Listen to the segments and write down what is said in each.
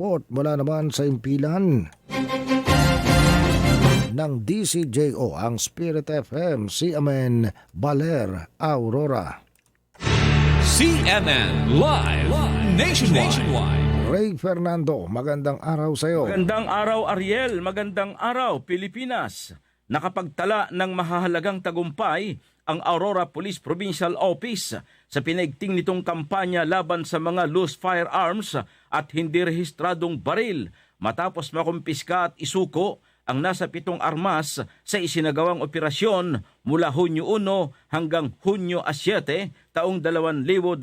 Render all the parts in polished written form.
report mula naman sa impilan ng DCJO, ang Spirit FM, CMN Baler, Aurora. CNN Live Nationwide. Ray Fernando, magandang araw sa iyo. Magandang araw Ariel, magandang araw Pilipinas. Nakapagtala ng mahahalagang tagumpay ang Aurora Police Provincial Office sa pinaigting nitong kampanya laban sa mga loose firearms at hindi rehistradong baril matapos makumpiska at isuko ang nasa 7 armas sa isinagawang operasyon mula Hunyo 1 hanggang Hunyo 7 taong 2026.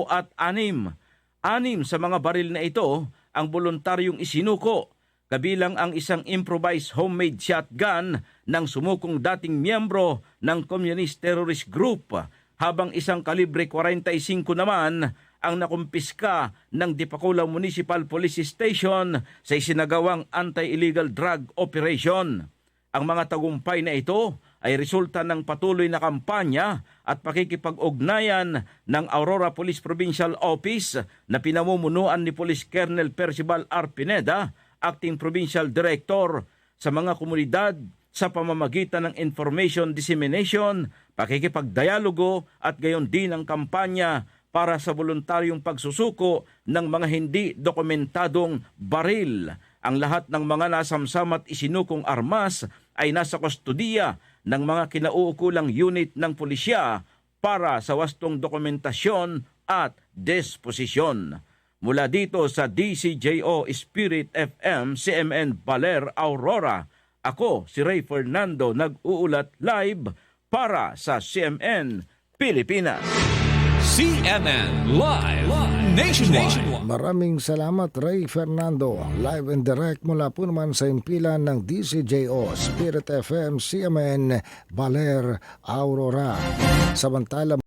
6 sa mga baril na ito ang voluntaryong isinuko, kabilang ang isang improvised homemade shotgun ng sumukong dating miyembro ng Communist Terrorist Group, habang isang kalibre 45 naman ang nakumpiska ng Dipakula Municipal Police Station sa isinagawang anti-illegal drug operation. Ang mga tagumpay na ito ay resulta ng patuloy na kampanya at pakikipag-ugnayan ng Aurora Police Provincial Office na pinamumunuan ni Police Colonel Percival R. Pineda, Acting Provincial Director, sa mga komunidad sa pamamagitan ng information dissemination, pakikipagdialogo at gayon din ang kampanya para sa voluntaryong pagsusuko ng mga hindi dokumentadong baril. Ang lahat ng mga nasamsam at isinukong armas ay nasa kustodiya ng mga kinauukulang unit ng pulisya para sa wastong dokumentasyon at disposisyon. Mula dito sa DCJO Spirit FM CMN Baler, Aurora, ako si Ray Fernando, nag-uulat live para sa CMN Pilipinas. CNN Live Nationwide. Maraming salamat, Ray Fernando. Live and direct mula po naman sa impilan ng DCJO Spirit FM, CMN Baler, Aurora. Samantala